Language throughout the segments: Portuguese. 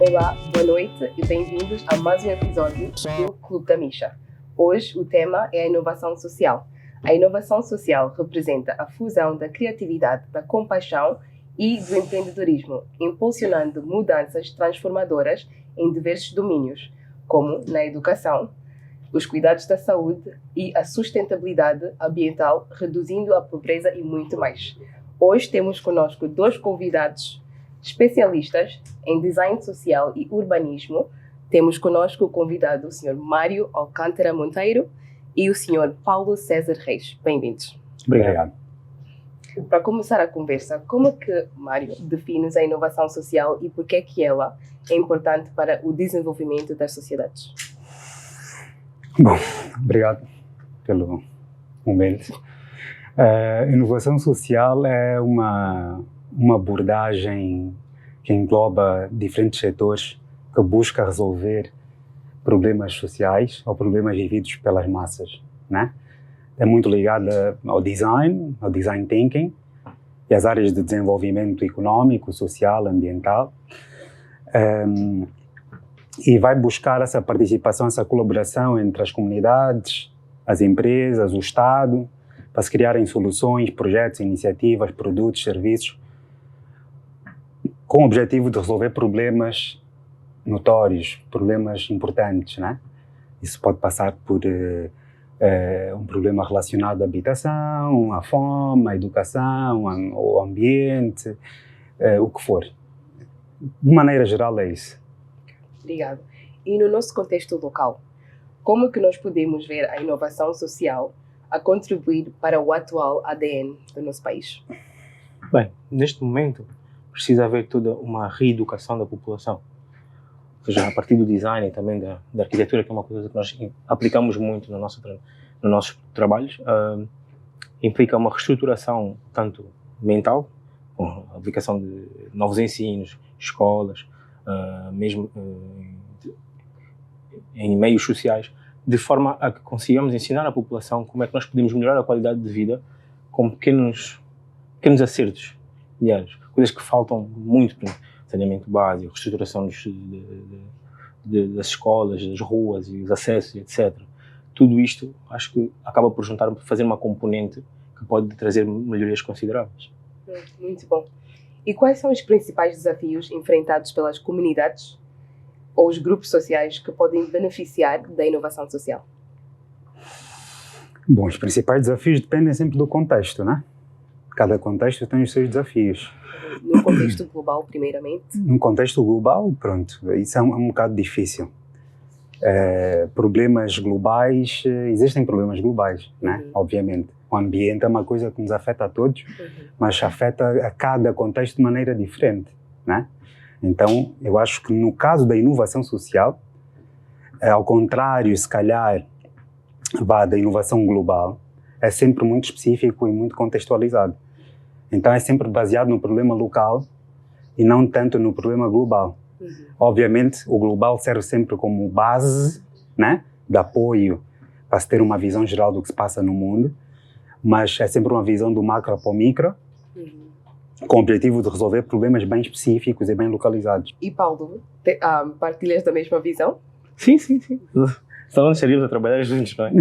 Olá, boa noite e bem-vindos a mais um episódio do Clube da Misha. Hoje o tema é a inovação social. A inovação social representa a fusão da criatividade, da compaixão e do empreendedorismo, impulsionando mudanças transformadoras em diversos domínios, como na educação, os cuidados da saúde e a sustentabilidade ambiental, reduzindo a pobreza e muito mais. Hoje temos conosco dois convidados especialistas em design social e urbanismo. Temos conosco o convidado, o Sr. Mário Alcântara Monteiro e o Sr. Paulo César Reis. Bem-vindos. Obrigado. Para começar a conversa, como é que, Mário, defines a inovação social e por que é que ela é importante para o desenvolvimento das sociedades? Bom, obrigado pelo momento. Inovação social é uma abordagem que engloba diferentes setores que busca resolver problemas sociais ou problemas vividos pelas massas, né? É muito ligada ao design thinking e às áreas de desenvolvimento econômico, social, ambiental, e vai buscar essa participação, essa colaboração entre as comunidades, as empresas, o Estado, para se criarem soluções, projetos, iniciativas, produtos, serviços, com o objetivo de resolver problemas notórios, problemas importantes, né? Isso pode passar por um problema relacionado à habitação, à fome, à educação, ao ambiente, o que for. De maneira geral é isso. Obrigado. E no nosso contexto local, como que nós podemos ver a inovação social a contribuir para o atual ADN do nosso país? Bem, neste momento precisa haver toda uma reeducação da população. Ou seja, a partir do design e também da arquitetura, que é uma coisa que nós aplicamos muito nos nossos trabalhos, implica uma reestruturação tanto mental, com a aplicação de novos ensinos, escolas, mesmo em meios sociais, de forma a que consigamos ensinar à população como é que nós podemos melhorar a qualidade de vida com pequenos acertos diários, coisas que faltam muito, saneamento básico, reestruturação das escolas, das ruas e os acessos, etc. Tudo isto acho que acaba por fazer uma componente que pode trazer melhorias consideráveis. Muito bom. E quais são os principais desafios enfrentados pelas comunidades ou os grupos sociais que podem beneficiar da inovação social? Bom, os principais desafios dependem sempre do contexto, né? Cada contexto tem os seus desafios. No contexto global, primeiramente? No contexto global, pronto, isso é um bocado difícil. Problemas globais, existem problemas globais, né? Obviamente. O ambiente é uma coisa que nos afeta a todos, mas afeta a cada contexto de maneira diferente, né? Então, eu acho que no caso da inovação social, ao contrário, se calhar, da inovação global, é sempre muito específico e muito contextualizado. Então, é sempre baseado no problema local e não tanto no problema global. Obviamente, o global serve sempre como base, né, de apoio para se ter uma visão geral do que se passa no mundo, mas é sempre uma visão do macro para o micro, com o objetivo de resolver problemas bem específicos e bem localizados. E Paulo, partilhas da mesma visão? Sim. Senão não estaríamos a trabalhar juntos, não é?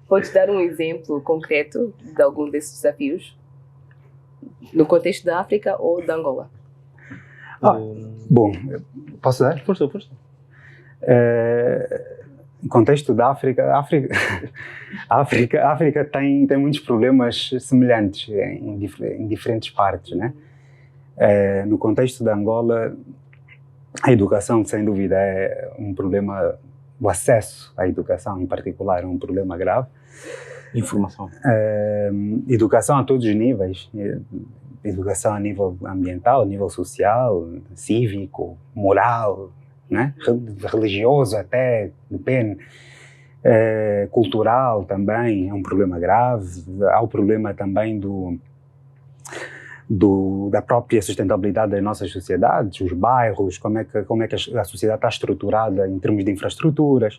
Podes dar um exemplo concreto de algum desses desafios? No contexto da África ou da Angola? Bom, posso dar? Força. No contexto da África, a África tem muitos problemas semelhantes em diferentes partes, né? No contexto da Angola, a educação, sem dúvida, é um problema. O acesso à educação, em particular, é um problema grave. Informação. Educação a todos os níveis. Educação a nível ambiental, a nível social, cívico, moral, né? Religioso até, depende. Cultural também é um problema grave. Há o problema também da própria sustentabilidade das nossas sociedades, os bairros, como é que a sociedade está estruturada em termos de infraestruturas,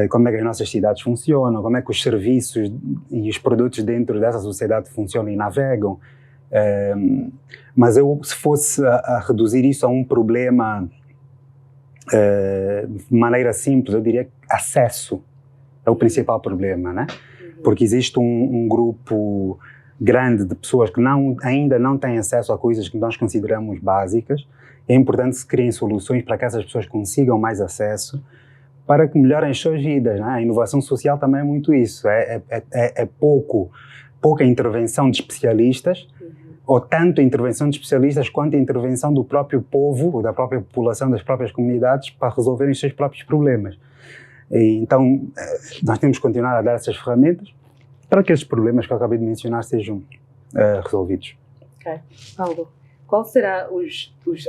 como é que as nossas cidades funcionam, como é que os serviços e os produtos dentro dessa sociedade funcionam e navegam. Mas eu, se fosse a reduzir isso a um problema de maneira simples, eu diria que acesso é o principal problema, né? Porque existe um grupo grande de pessoas que ainda não têm acesso a coisas que nós consideramos básicas. É importante que se criem soluções para que essas pessoas consigam mais acesso, para que melhorem as suas vidas, né? A inovação social também é muito isso, pouca intervenção de especialistas, ou tanto intervenção de especialistas quanto a intervenção do próprio povo, ou da própria população, das próprias comunidades, para resolverem os seus próprios problemas. E, então, nós temos que continuar a dar essas ferramentas para que esses problemas que eu acabei de mencionar sejam resolvidos. Ok. Paulo, quais serão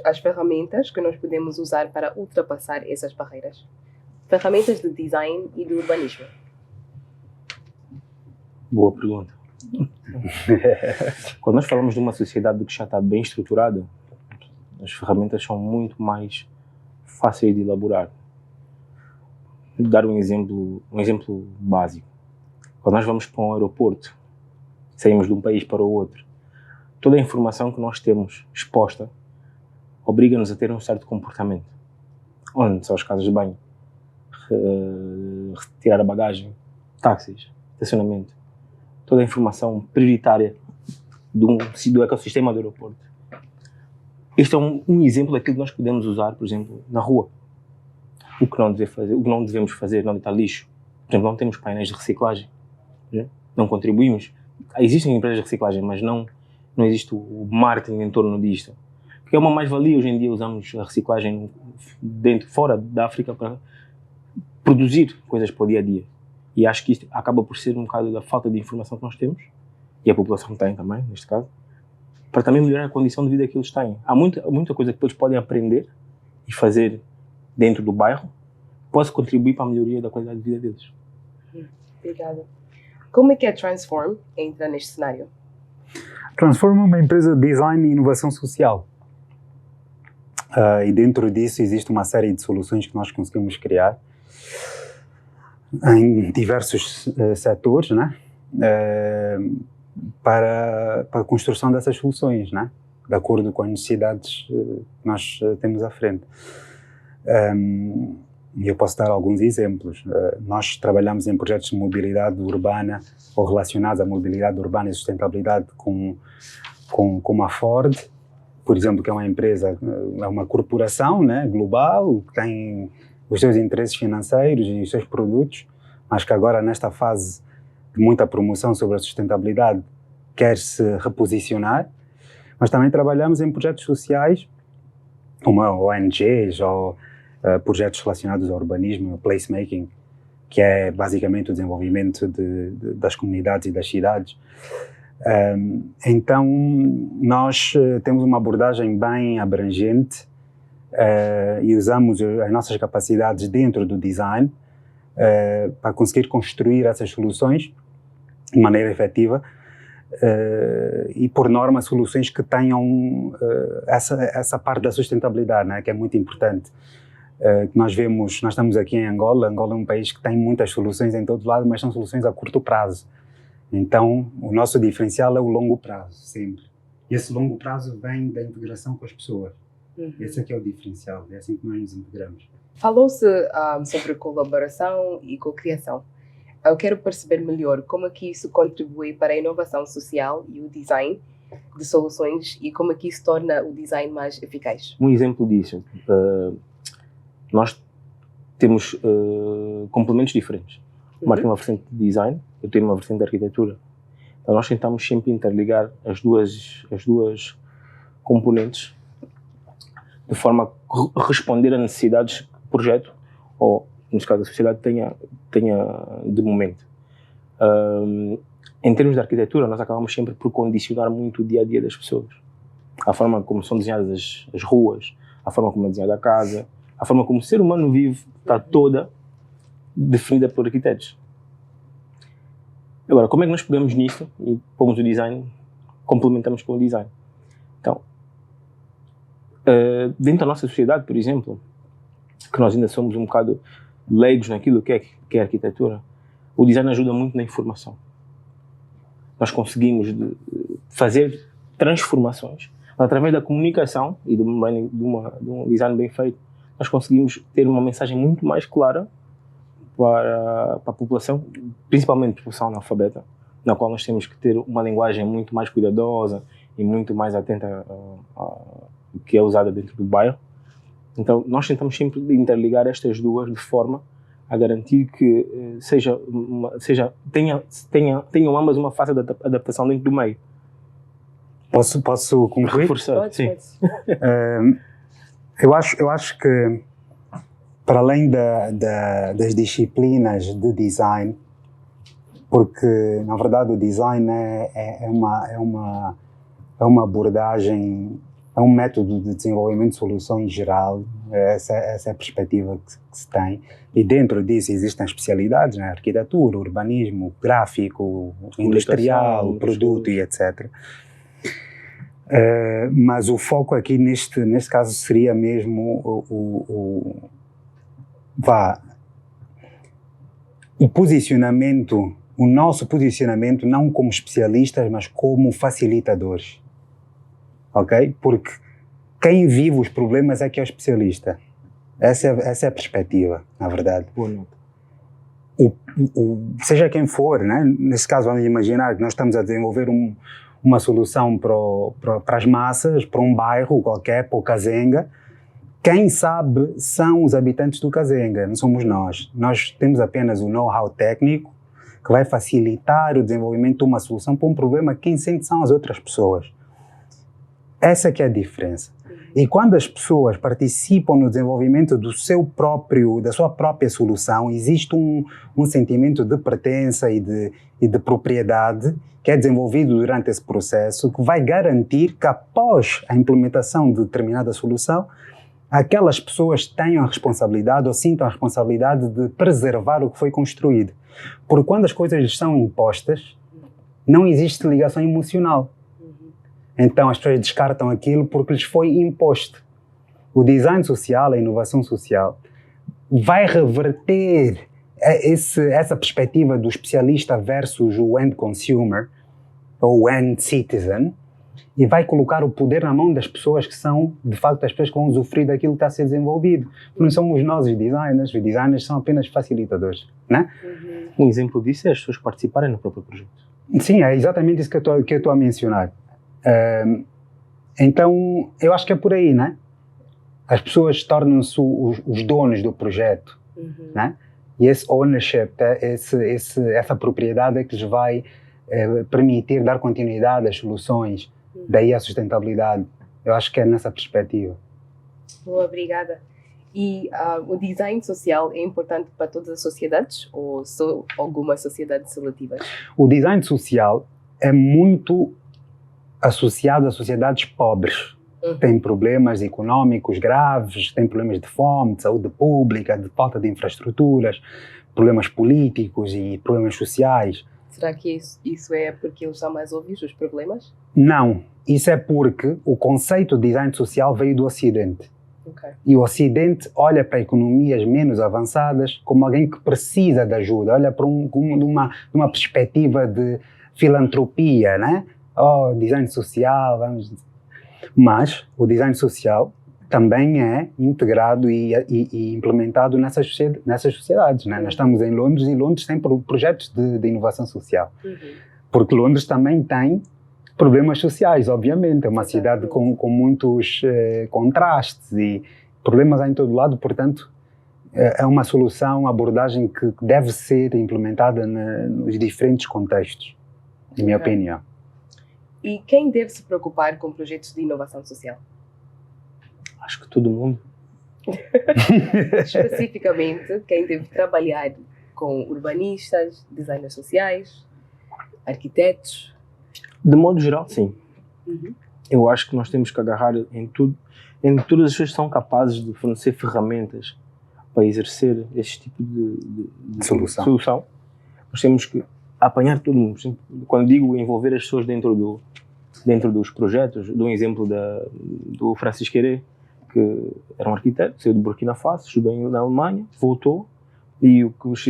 as ferramentas que nós podemos usar para ultrapassar essas barreiras? Ferramentas de design e de urbanismo. Boa pergunta. Quando nós falamos de uma sociedade que já está bem estruturada, as ferramentas são muito mais fáceis de elaborar. Vou dar um exemplo básico. Quando nós vamos para um aeroporto, saímos de um país para o outro, toda a informação que nós temos exposta obriga-nos a ter um certo comportamento. Onde são as casas de banho, retirar a bagagem, táxis, estacionamento. Toda a informação prioritária do ecossistema do aeroporto. Este é um exemplo daquilo que nós podemos usar, por exemplo, na rua. O que não devemos fazer, não deitar lixo. Por exemplo, não temos painéis de reciclagem. Não contribuímos. Existem empresas de reciclagem, mas não existe o marketing em torno disto. Porque é uma mais-valia. Hoje em dia usamos a reciclagem fora da África para produzir coisas para o dia-a-dia. E acho que isto acaba por ser um bocado da falta de informação que nós temos, e a população tem também, neste caso, para também melhorar a condição de vida que eles têm. Há muita coisa que eles podem aprender e fazer dentro do bairro, pode contribuir para a melhoria da qualidade de vida deles. Obrigada. Como é que a Transform entra neste cenário? Transform é uma empresa de design e inovação social. E dentro disso existe uma série de soluções que nós conseguimos criar em diversos setores, né? Para a construção dessas soluções, né? De acordo com as necessidades que nós temos à frente. E eu posso dar alguns exemplos. Nós trabalhamos em projetos de mobilidade urbana ou relacionados à mobilidade urbana e sustentabilidade com a Ford, por exemplo, que é uma empresa, é uma corporação, né, global, que tem os seus interesses financeiros e os seus produtos, mas que agora, nesta fase de muita promoção sobre a sustentabilidade, quer se reposicionar. Mas também trabalhamos em projetos sociais, como ONGs ou projetos relacionados ao urbanismo, ao placemaking, que é basicamente o desenvolvimento das comunidades e das cidades. Então, nós temos uma abordagem bem abrangente e usamos as nossas capacidades dentro do design para conseguir construir essas soluções de maneira efetiva e, por norma, soluções que tenham essa parte da sustentabilidade, né, que é muito importante. Nós estamos aqui em Angola. Angola é um país que tem muitas soluções em todo lado, mas são soluções a curto prazo. Então, o nosso diferencial é o longo prazo, sempre. E esse longo prazo vem da integração com as pessoas. Esse aqui é o diferencial, é assim que nós nos integramos. Falou-se sobre colaboração e cocriação. Eu quero perceber melhor como é que isso contribui para a inovação social e o design de soluções e como é que isso torna o design mais eficaz. Um exemplo disso, nós temos complementos diferentes. O Marco tem uma vertente de design, eu tenho uma vertente de arquitetura. Então nós tentamos sempre interligar as duas componentes de forma a responder a necessidades que o projeto, ou neste caso a sociedade, tenha de momento. Em termos de arquitetura, nós acabamos sempre por condicionar muito o dia-a-dia das pessoas. A forma como são desenhadas as ruas, a forma como é desenhada a casa, a forma como o ser humano vive, está toda definida por arquitetos. Agora, como é que nós pegamos nisto e pomos o design, complementamos com o design? Então, dentro da nossa sociedade, por exemplo, que nós ainda somos um bocado leigos naquilo que é arquitetura, o design ajuda muito na informação. Nós conseguimos fazer transformações, através da comunicação e de um design bem feito, nós conseguimos ter uma mensagem muito mais clara para a população, principalmente a população analfabeta, na qual nós temos que ter uma linguagem muito mais cuidadosa e muito mais atenta ao que é usada dentro do bairro. Então, nós tentamos sempre interligar estas duas de forma a garantir que tenham ambas uma fase de adaptação dentro do meio. Posso concluir? Reforçar, sim. Eu acho que, para além das disciplinas de design, porque, na verdade, o design é uma abordagem, é um método de desenvolvimento de soluções geral, essa é a perspectiva que se tem, e dentro disso existem especialidades, né? Arquitetura, urbanismo, gráfico, industrial, produto e etc. Mas o foco aqui neste caso seria mesmo o posicionamento, o nosso posicionamento não como especialistas, mas como facilitadores, ok? Porque quem vive os problemas é que é o especialista. Essa é a perspectiva, na verdade. Seja quem for, né? Nesse caso vamos imaginar que nós estamos a desenvolver uma solução para as massas, para um bairro qualquer, para o Kazenga. Quem sabe são os habitantes do Kazenga, não somos nós. Nós temos apenas o know-how técnico que vai facilitar o desenvolvimento de uma solução para um problema que quem sente são as outras pessoas. Essa que é a diferença. E quando as pessoas participam no desenvolvimento da sua própria solução, existe um sentimento de pertença e de propriedade que é desenvolvido durante esse processo, que vai garantir que após a implementação de determinada solução, aquelas pessoas tenham a responsabilidade ou sintam a responsabilidade de preservar o que foi construído. Porque quando as coisas lhes são impostas, não existe ligação emocional. Então as pessoas descartam aquilo porque lhes foi imposto. O design social, a inovação social, vai reverter essa perspectiva do especialista versus o end consumer, ou o end citizen, e vai colocar o poder na mão das pessoas que são, de facto, as pessoas que vão usufruir daquilo que está a ser desenvolvido. Não somos nós os designers são apenas facilitadores, né? Um exemplo disso é as pessoas participarem no próprio projeto. Sim, é exatamente isso que eu estou a mencionar. Então, eu acho que é por aí, né? As pessoas tornam-se os donos do projeto, né? E esse ownership, essa propriedade é que lhes vai permitir dar continuidade às soluções, daí a sustentabilidade. Eu acho que é nessa perspectiva. Boa, obrigada. E o design social é importante para todas as sociedades ou só algumas sociedades seletivas? O design social é muito associado a sociedades pobres. Tem problemas económicos graves, tem problemas de fome, de saúde pública, de falta de infraestruturas, problemas políticos e problemas sociais. Será que isso é porque eles são mais óbvios, os problemas? Não. Isso é porque o conceito de design social veio do Ocidente. Okay. E o Ocidente olha para economias menos avançadas como alguém que precisa de ajuda, olha para uma perspectiva de filantropia, né? Design social, vamos dizer. Mas o design social também é integrado e implementado nessas sociedades, né? Nós estamos em Londres e Londres tem projetos de inovação social. Porque Londres também tem problemas sociais, obviamente. É uma cidade com muitos contrastes e problemas em todo lado, portanto, é uma solução, uma abordagem que deve ser implementada nos diferentes contextos, na minha opinião. E quem deve se preocupar com projetos de inovação social? Acho que todo mundo. Especificamente, quem deve trabalhar com urbanistas, designers sociais, arquitetos? De modo geral, sim. Eu acho que nós temos que agarrar em tudo, em todas as pessoas que são capazes de fornecer ferramentas para exercer este tipo de solução. Nós temos que apanhar todo mundo. Quando digo envolver as pessoas dentro dos projetos, dou um exemplo do Francisco Heré, que era um arquiteto, saiu de Burkina Faso, estudou na Alemanha, voltou, e o que os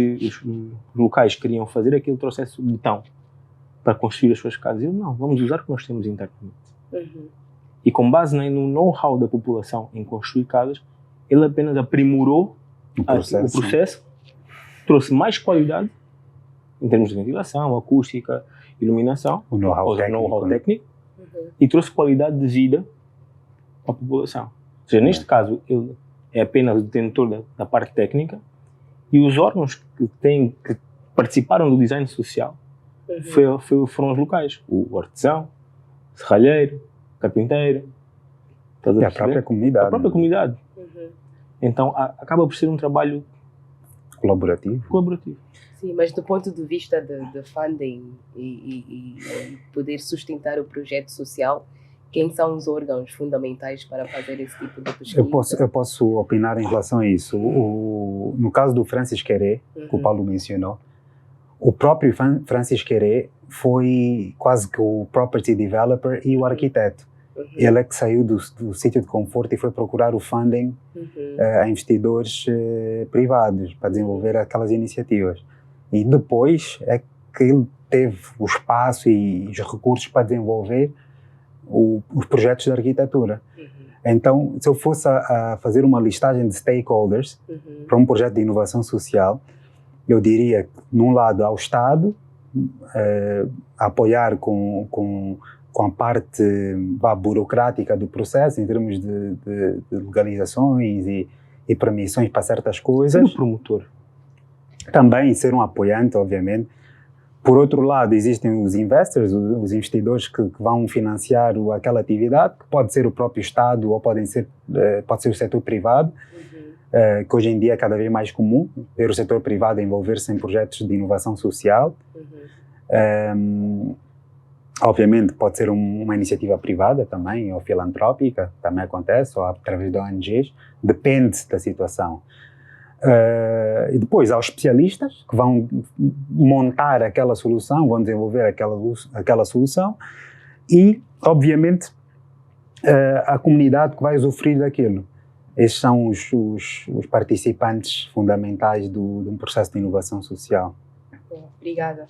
locais queriam fazer é que ele trouxesse o betão para construir as suas casas. E eu, não, vamos usar o que nós temos internamente. E com base no know-how da população em construir casas, ele apenas aprimorou o processo, trouxe mais qualidade em termos de ventilação, acústica, iluminação, o know-how técnico e trouxe qualidade de vida à população. Ou seja, neste caso, ele é apenas o detentor da parte técnica e os órgãos que participaram do design social foram os locais. O artesão, o serralheiro, o carpinteiro. E a própria comunidade. A própria comunidade. Então, acaba por ser um trabalho colaborativo. Sim, mas do ponto de vista de funding e poder sustentar o projeto social, quem são os órgãos fundamentais para fazer esse tipo de pesquisa? Eu posso opinar em relação a isso. No caso do Francis Queré, que o Paulo mencionou, o próprio Francis Queré foi quase que o property developer e o arquiteto. Ele é que saiu do sítio de conforto e foi procurar o funding a investidores privados para desenvolver aquelas iniciativas. E depois é que ele teve o espaço e os recursos para desenvolver os projetos de arquitetura. Então, se eu fosse a fazer uma listagem de stakeholders para um projeto de inovação social, eu diria que, num lado, ao Estado, apoiar com a parte burocrática do processo, em termos de legalizações e permissões para certas coisas. Ser um promotor. Também ser um apoiante, obviamente. Por outro lado, existem os investors, os investidores que vão financiar aquela atividade, que pode ser o próprio Estado ou pode ser o setor privado, que hoje em dia é cada vez mais comum ver o setor privado envolver-se em projetos de inovação social. Obviamente pode ser uma iniciativa privada também, ou filantrópica, também acontece, ou através de ONGs, depende da situação. E depois há os especialistas que vão montar aquela solução, vão desenvolver aquela solução e, obviamente, a comunidade que vai usufruir daquilo. Esses são os participantes fundamentais de um processo de inovação social. Obrigada.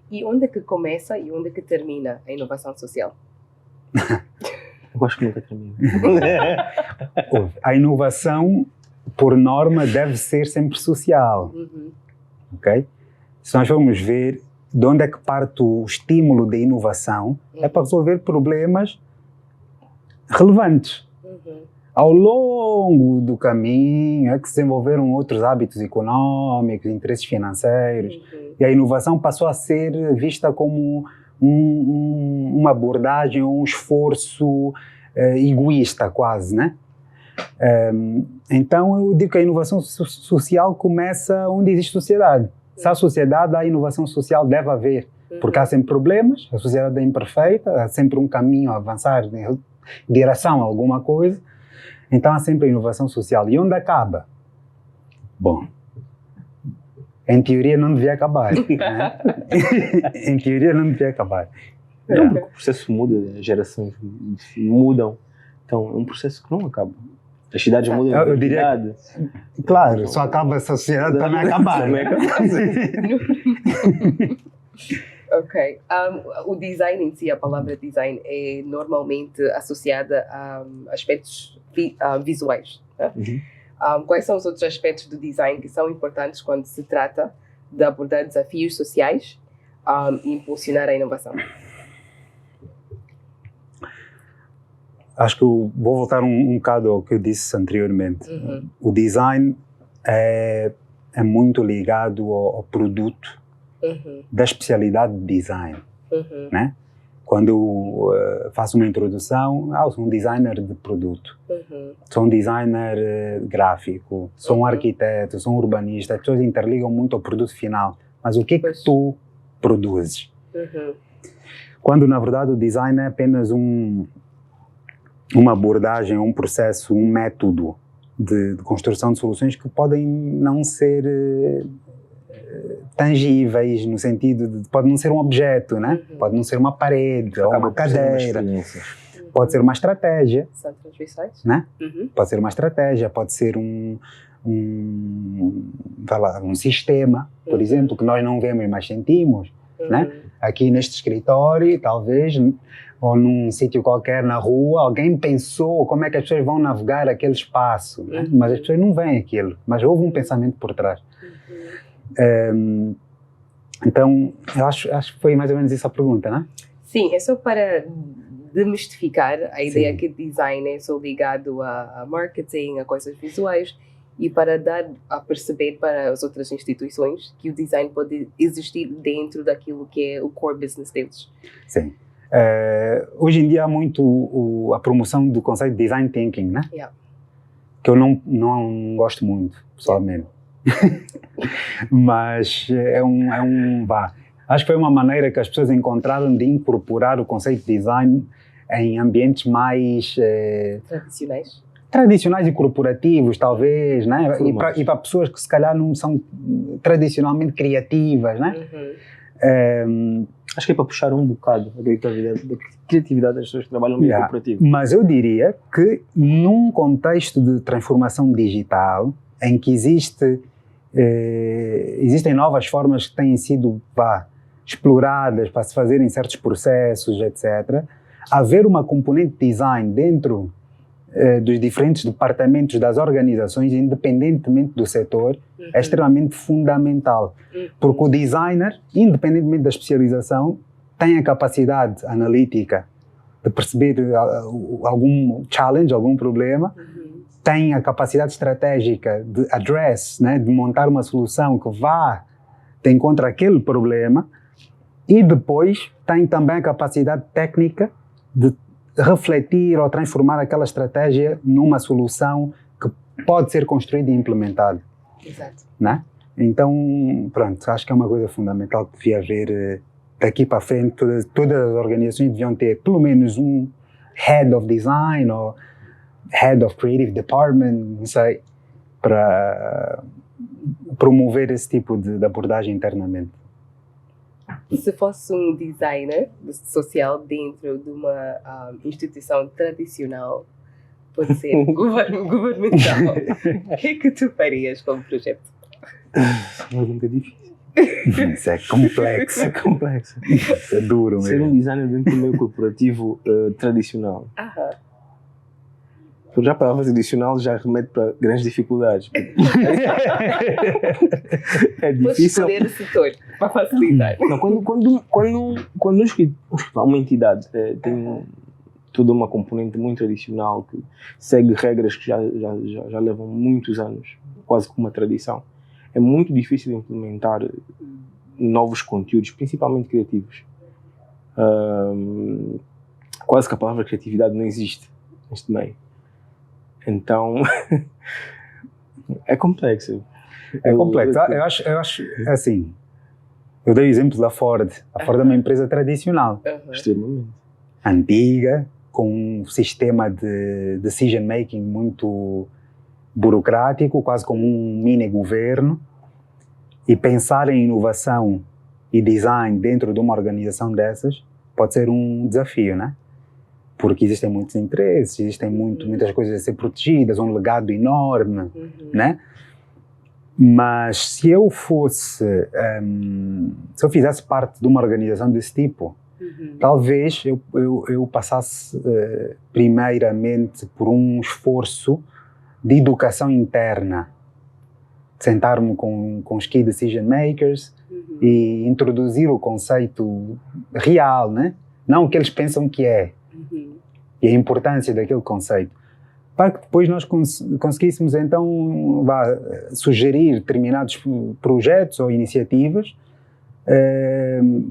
E onde é que começa e onde é que termina a inovação social? Eu acho que nunca termina. A inovação, por norma, deve ser sempre social. Ok? Se nós formos ver de onde é que parte o estímulo da inovação, é para resolver problemas relevantes. Ao longo do caminho é que se desenvolveram outros hábitos económicos, interesses financeiros, e a inovação passou a ser vista como uma abordagem, um esforço egoísta quase, né? Então eu digo que a inovação social começa onde existe sociedade. Se há sociedade, há inovação social, deve haver, porque há sempre problemas, a sociedade é imperfeita, há sempre um caminho a avançar em direção a alguma coisa. Então há sempre a inovação social. E onde acaba? Bom, em teoria não devia acabar. Né? Em teoria não devia acabar. Não, porque o processo muda, as gerações mudam. Então é um processo que não acaba. As cidades mudam. Eu diria que, claro, só acaba se a sociedade também acabar. Ok. O design em si, a palavra design, é normalmente associada a aspectos visuais. Né? Quais são os outros aspectos do design que são importantes quando se trata de abordar desafios sociais e impulsionar a inovação? Acho que eu vou voltar um bocado ao que eu disse anteriormente. O design é muito ligado ao produto da especialidade de design, né? Quando eu faço uma introdução, sou um designer de produto, sou um designer gráfico, sou um arquiteto, sou um urbanista. As pessoas interligam muito ao produto final, mas o que é que tu produzes? Quando na verdade o design é apenas uma abordagem, um processo, um método de construção de soluções que podem não ser tangíveis, no sentido de pode não ser um objeto, né? Pode não ser uma parede ou uma cadeira, pode ser uma estratégia, são transversais, né? Pode ser uma estratégia, pode ser um sistema, por exemplo, que nós não vemos, mas sentimos, né? Aqui neste escritório, talvez ou num sítio qualquer na rua, alguém pensou como é que as pessoas vão navegar aquele espaço, né? Mas as pessoas não veem aquilo, mas houve um pensamento por trás. Então, eu acho que foi mais ou menos essa a pergunta, não é? Sim, é só para demistificar a ideia Sim. que design é só ligado a marketing, a coisas visuais, e para dar a perceber para as outras instituições que o design pode existir dentro daquilo que é o core business deles. Sim. Hoje em dia há muito a promoção do conceito de design thinking, né? Yeah. Que eu não gosto muito, pessoalmente. Mas acho que foi uma maneira que as pessoas encontraram de incorporar o conceito de design em ambientes mais tradicionais e corporativos, talvez, né? E para pessoas que se calhar não são tradicionalmente criativas, né? Acho que é para puxar um bocado a criatividade das pessoas que trabalham no corporativo. Mas eu diria que num contexto de transformação digital, em que existem novas formas que têm sido exploradas para se fazerem certos processos, etc., haver uma componente de design dentro dos diferentes departamentos das organizações, independentemente do setor, é extremamente fundamental. Porque o designer, independentemente da especialização, tem a capacidade analítica de perceber algum challenge, algum problema, tem a capacidade estratégica de address, né, de montar uma solução que vá de encontro àquele problema, e depois tem também a capacidade técnica de refletir ou transformar aquela estratégia numa solução que pode ser construída e implementada. Exato. Né? Então, pronto, acho que é uma coisa fundamental que devia haver daqui para frente. Todas as organizações deviam ter pelo menos um Head of Design ou Head of Creative Department, não sei, para promover esse tipo de abordagem internamente. Se fosse um designer social dentro de uma instituição tradicional, pode ser governamental, o que é que tu farias como projeto? Uma pergunta difícil. Isso é complexo. É complexo. Isso é duro mesmo. Ser um designer dentro do meio corporativo tradicional. Já a palavra tradicional já remete para grandes dificuldades. É difícil. Podes escolher o setor para facilitar. Não, quando uma entidade tem toda uma componente muito tradicional que segue regras que já levam muitos anos, quase como uma tradição, é muito difícil implementar novos conteúdos, principalmente criativos. Quase que a palavra criatividade não existe neste meio. Então, é complexo. É complexo. Eu acho assim, eu dei o exemplo da Ford. A Ford é uma empresa tradicional. Extremamente. Antiga, com um sistema de decision making muito burocrático, quase como um mini-governo. E pensar em inovação e design dentro de uma organização dessas pode ser um desafio, né? Porque existem muitos interesses, existem muitas coisas a ser protegidas, um legado enorme, né? Mas se eu fizesse parte de uma organização desse tipo, talvez eu passasse primeiramente por um esforço de educação interna, sentar-me com os key decision makers e introduzir o conceito real, né? Não o que eles pensam que é. E a importância daquele conceito, para que depois nós conseguíssemos então sugerir determinados projetos ou iniciativas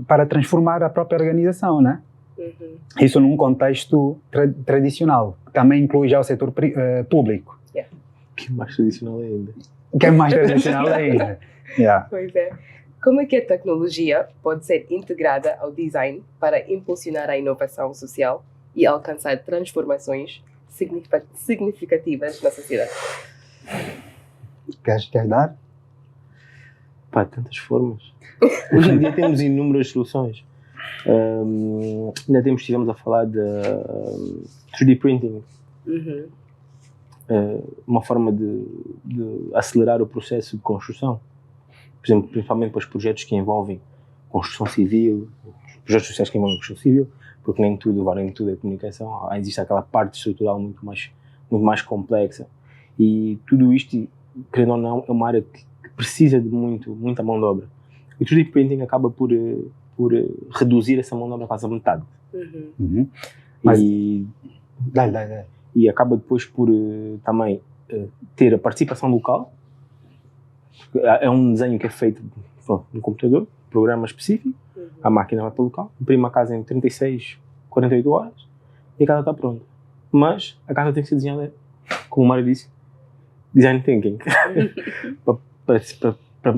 para transformar a própria organização, né? Isso num contexto tradicional, que também inclui já o setor público. Que é mais tradicional ainda. Que é mais tradicional ainda. Pois é. Como é que a tecnologia pode ser integrada ao design para impulsionar a inovação social e alcançar transformações significativas na sociedade? Queres dar? Tantas formas. Hoje em dia temos inúmeras soluções. Ainda estivemos a falar de 3D printing. Uma forma de acelerar o processo de construção. Por exemplo, principalmente para os projetos que envolvem construção civil, projetos sociais que envolvem construção civil, porque nem tudo é comunicação, existe aquela parte estrutural muito mais complexa. E tudo isto, querendo ou não, é uma área que precisa de muita mão de obra. E o 3D Printing acaba por reduzir essa mão de obra quase a metade. Uhum. Mas... E Dá. e acaba depois por também ter a participação local. É um desenho que é feito no computador, programa específico, a máquina vai para o local, imprime a casa em 36, 48 horas e a casa está pronta. Mas a casa tem que ser desenhada, como o Mário disse, design thinking.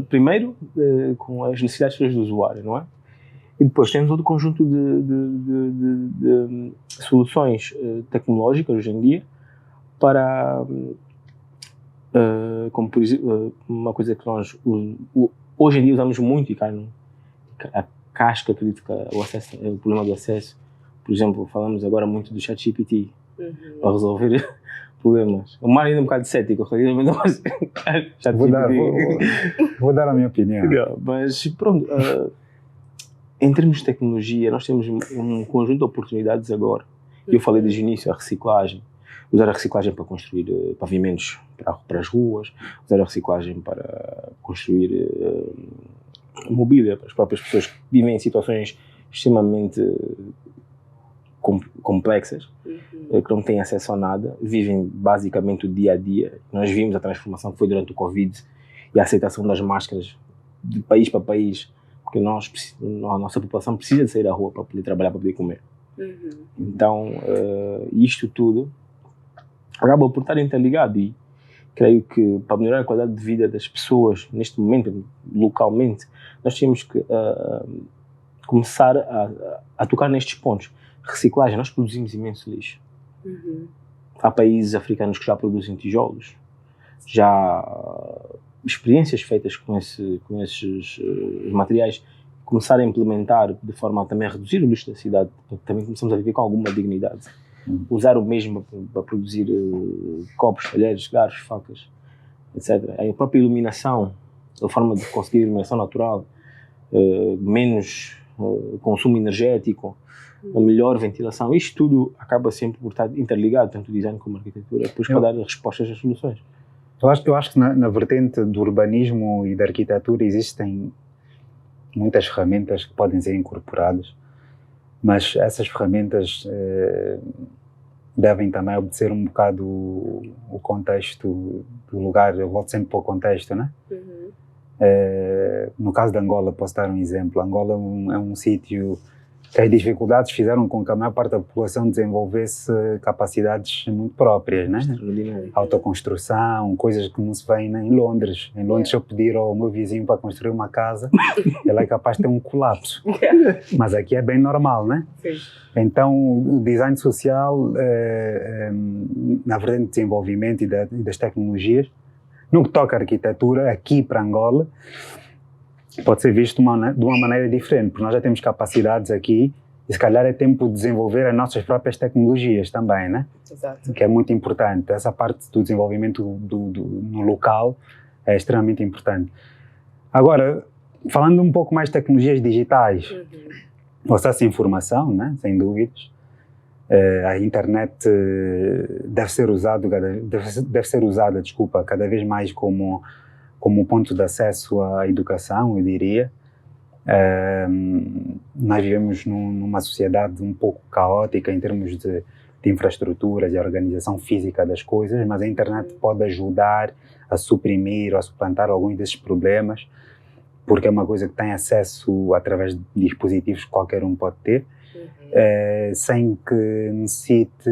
Primeiro, com as necessidades do usuário, não é? E depois temos outro conjunto de soluções tecnológicas hoje em dia para, como por exemplo, uma coisa que nós hoje em dia usamos muito e cai a casca crítica, o problema do acesso. Por exemplo, falamos agora muito do ChatGPT para resolver problemas. O Mário ainda é um bocado cético relativamente ao ChatGPT. Vou dar a minha opinião. Mas pronto, em termos de tecnologia, nós temos um conjunto de oportunidades agora. Eu falei desde o início, a reciclagem. Usar a reciclagem para construir pavimentos para as ruas, usar a reciclagem para construir mobília para as próprias pessoas que vivem em situações extremamente complexas, que não têm acesso a nada, vivem basicamente o dia a dia. Nós vimos a transformação que foi durante o Covid e a aceitação das máscaras de país para país, porque a nossa população precisa de sair à rua para poder trabalhar, para poder comer. Então, isto tudo acaba por estar interligado e creio que para melhorar a qualidade de vida das pessoas neste momento, localmente, nós temos que começar a tocar nestes pontos. Reciclagem, nós produzimos imenso lixo. Há países africanos que já produzem tijolos, já experiências feitas com esses materiais começar a implementar de forma a também reduzir o lixo da cidade, porque também começamos a viver com alguma dignidade. Usar o mesmo para produzir copos, talheres, garfos, facas, etc. A própria iluminação, a forma de conseguir iluminação natural, menos consumo energético, a melhor ventilação, isto tudo acaba sempre por estar interligado, tanto o design como a arquitetura, depois para dar respostas às soluções. Eu acho que na vertente do urbanismo e da arquitetura existem muitas ferramentas que podem ser incorporadas, mas essas ferramentas devem também obedecer um bocado o contexto do lugar. Eu volto sempre para o contexto, né? No caso de Angola, posso dar um exemplo. Angola é um sítio que as dificuldades fizeram com que a maior parte da população desenvolvesse capacidades muito próprias, né? Autoconstrução, coisas que não se vêem em Londres. Em Londres, se eu pedir ao meu vizinho para construir uma casa, ele é capaz de ter um colapso. Mas aqui é bem normal, né? Sim. Então, o design social, na vertente de desenvolvimento e das tecnologias, no que toca à arquitetura, aqui para Angola, pode ser visto de uma maneira diferente, porque nós já temos capacidades aqui e se calhar é tempo de desenvolver as nossas próprias tecnologias também, né? Exato. Que é muito importante. Essa parte do desenvolvimento no local é extremamente importante. Agora, falando um pouco mais de tecnologias digitais, o acesso à informação, né? Sem dúvidas. A internet deve ser usada cada vez mais como ponto de acesso à educação, eu diria. Nós vivemos numa sociedade um pouco caótica em termos de infraestruturas e organização física das coisas, mas a internet pode ajudar a suprimir ou a suplantar alguns desses problemas, porque é uma coisa que tem acesso através de dispositivos que qualquer um pode ter, sem que necessite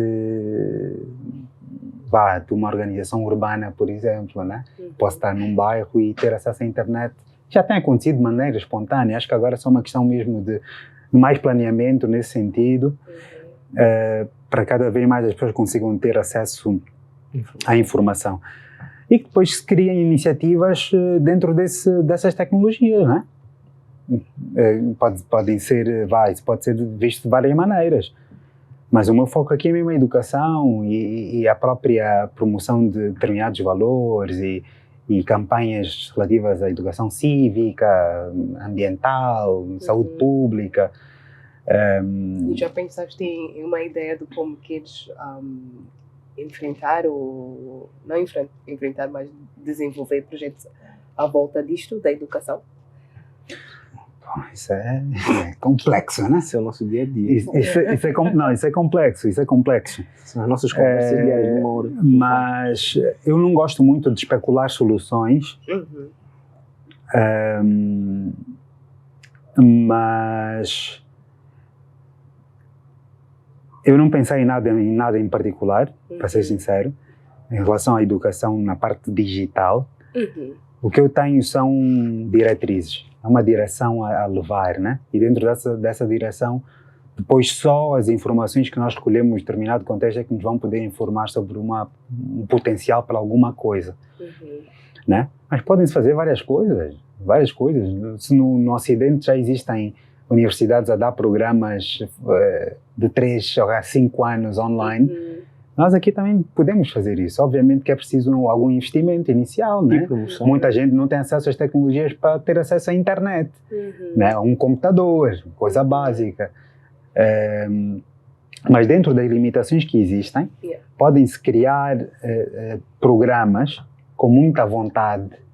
de uma organização urbana, por exemplo, né? Posso estar num bairro e ter acesso à internet. Já tem acontecido de maneira espontânea, acho que agora é só uma questão mesmo de mais planeamento nesse sentido, para cada vez mais as pessoas consigam ter acesso à informação. E que depois se criem iniciativas dentro dessas tecnologias, né? Pode ser visto de várias maneiras. Mas o meu foco aqui é mesmo a educação e a própria promoção de determinados valores e campanhas relativas à educação cívica, ambiental, saúde pública. E já pensaste em uma ideia de como queres enfrentar ou não enfrentar, mas desenvolver projetos à volta disto, da educação? Bom, isso é complexo, né? Esse é o nosso dia a dia. Isso é complexo. São as nossas conversas diárias de uma hora. Mas eu não gosto muito de especular soluções. Mas eu não pensei em nada em particular, para ser sincero, em relação à educação na parte digital. O que eu tenho são diretrizes, é uma direção a levar, né? E dentro dessa direção, depois só as informações que nós escolhemos em determinado contexto é que nos vão poder informar sobre um potencial para alguma coisa, né? Mas podem-se fazer várias coisas. Se no Ocidente já existem universidades a dar programas de 3 a 5 anos online, nós aqui também podemos fazer isso. Obviamente que é preciso algum investimento inicial, né? Muita gente não tem acesso às tecnologias para ter acesso à internet, né? A um computador, coisa básica. Mas dentro das limitações que existem, podem-se criar programas com muita vontade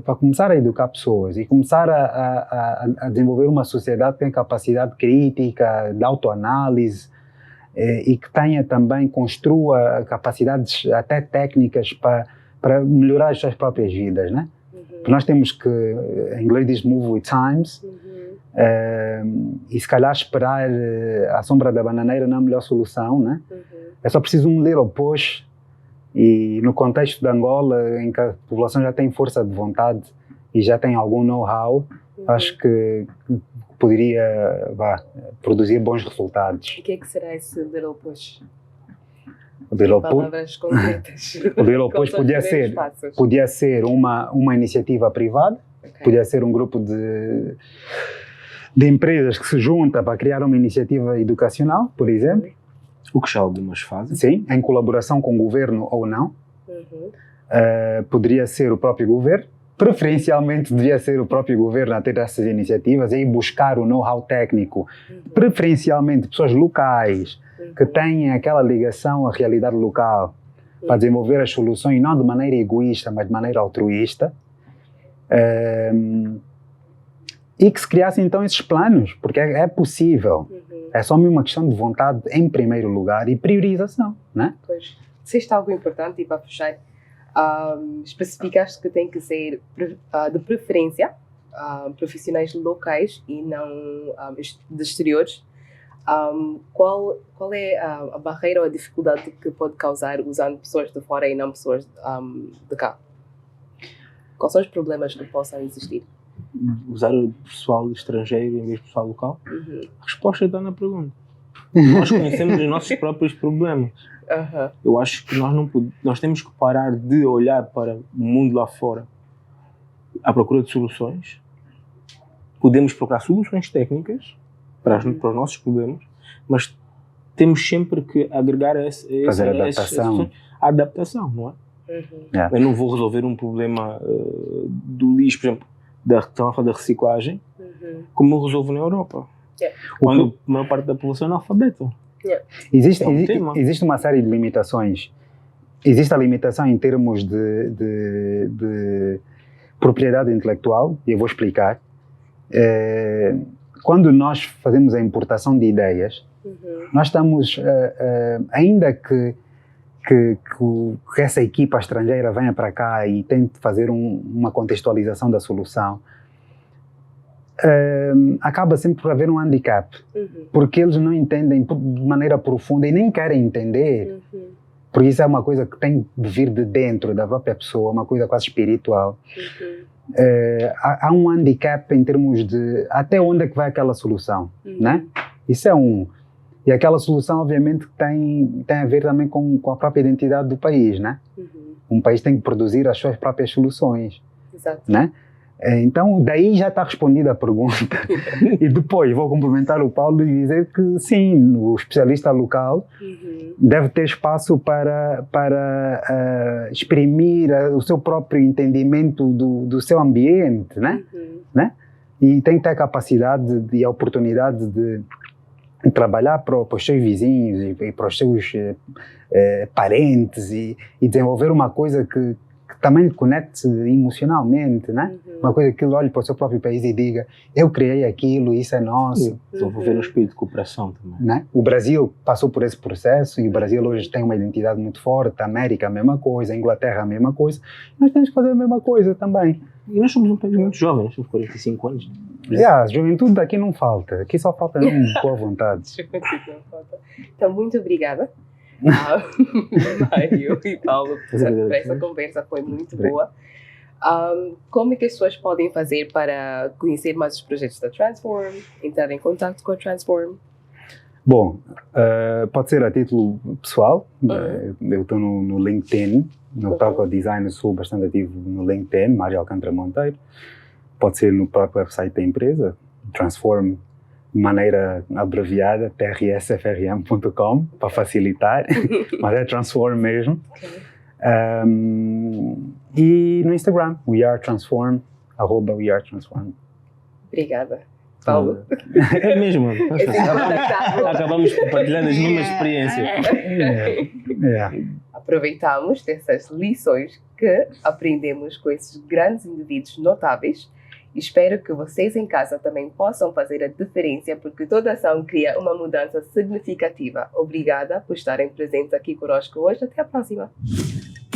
para começar a educar pessoas e começar a desenvolver uma sociedade que tem capacidade crítica, de autoanálise, e que construa capacidades até técnicas para melhorar as suas próprias vidas, né? Porque nós temos que, em inglês diz move with times, e se calhar esperar à sombra da bananeira não é a melhor solução, né? É só preciso um little push, e no contexto de Angola, em que a população já tem força de vontade e já tem algum know-how, acho que poderia produzir bons resultados. O que é que será esse little push? O little palavras concretas. O little push podia ser uma iniciativa privada, podia ser um grupo de empresas que se junta para criar uma iniciativa educacional, por exemplo. O que já algumas fazem. Sim, em colaboração com o governo ou não. Poderia ser o próprio governo. Preferencialmente devia ser o próprio governo a ter essas iniciativas e buscar o know-how técnico. Preferencialmente pessoas locais que têm aquela ligação à realidade local para desenvolver as soluções, não de maneira egoísta, mas de maneira altruísta. E que se criassem então esses planos, porque é possível. É só uma questão de vontade em primeiro lugar e priorização, né? Pois. Disseste algo importante e para fechar, especificaste que tem que ser de preferência profissionais locais e não de exteriores. Qual é a barreira ou a dificuldade que pode causar usando pessoas de fora e não pessoas de cá? Quais são os problemas que possam existir? Usar o pessoal estrangeiro em vez do pessoal local? A resposta está na pergunta. Nós conhecemos os nossos próprios problemas. Eu acho que nós temos que parar de olhar para o mundo lá fora à procura de soluções. Podemos procurar soluções técnicas para os nossos problemas, mas temos sempre que agregar a adaptação, não é? Eu não vou resolver um problema do lixo, por exemplo, da reciclagem, como eu resolvo na Europa. Quando a maior parte da população é analfabeta. Existe uma série de limitações. Existe a limitação em termos de propriedade intelectual, e eu vou explicar. Quando nós fazemos a importação de ideias, nós estamos, ainda que essa equipa estrangeira venha para cá e tente fazer uma contextualização da solução, acaba sempre por haver um handicap, porque eles não entendem de maneira profunda e nem querem entender, porque isso é uma coisa que tem de vir de dentro da própria pessoa, uma coisa quase espiritual. Há um handicap em termos de até onde é que vai aquela solução, né? Isso é e aquela solução, obviamente, tem a ver também com a própria identidade do país, né? Um país tem que produzir as suas próprias soluções, né? Então, daí já está respondida a pergunta. E depois vou complementar o Paulo e dizer que sim, o especialista local deve ter espaço para exprimir o seu próprio entendimento do seu ambiente, né? e tem que ter a capacidade e a oportunidade de trabalhar para os seus vizinhos e para os seus parentes e desenvolver uma coisa que também lhe conecte emocionalmente, né? Uma coisa que ele olhe para o seu próprio país e diga, eu criei aquilo, isso é nosso. Desenvolver um espírito de cooperação também. Né? O Brasil passou por esse processo e o Brasil hoje tem uma identidade muito forte, a América a mesma coisa, a Inglaterra a mesma coisa, nós temos que fazer a mesma coisa também. E nós somos um país muito jovem, nós temos 45 anos. A juventude daqui não falta, aqui só falta boa vontade. Então, muito obrigada. Mário e Paulo, por essa conversa, foi muito boa. Como é que as pessoas podem fazer para conhecer mais os projetos da Transform, entrar em contato com a Transform? Bom, pode ser a título pessoal. Eu estou no LinkedIn, no Talco Design, sou bastante ativo no LinkedIn, Mário Alcântara Monteiro. Pode ser no próprio website da empresa, Transform, de maneira abreviada, trsfrm.com, para facilitar, mas é Transform mesmo. E no Instagram, wearetransform, @wearetransform. Obrigada. Paulo. É mesmo. Acabamos compartilhando as mesmas experiências. Aproveitamos dessas lições que aprendemos com esses grandes indivíduos notáveis. Espero que vocês em casa também possam fazer a diferença, porque toda ação cria uma mudança significativa. Obrigada por estarem presentes aqui conosco hoje. Até a próxima.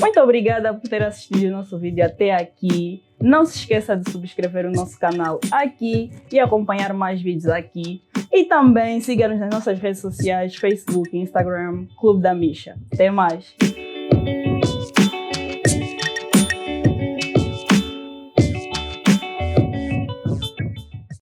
Muito obrigada por ter assistido o nosso vídeo até aqui. Não se esqueça de subscrever o nosso canal aqui e acompanhar mais vídeos aqui. E também siga-nos nas nossas redes sociais, Facebook, Instagram, Clube da Misha. Até mais!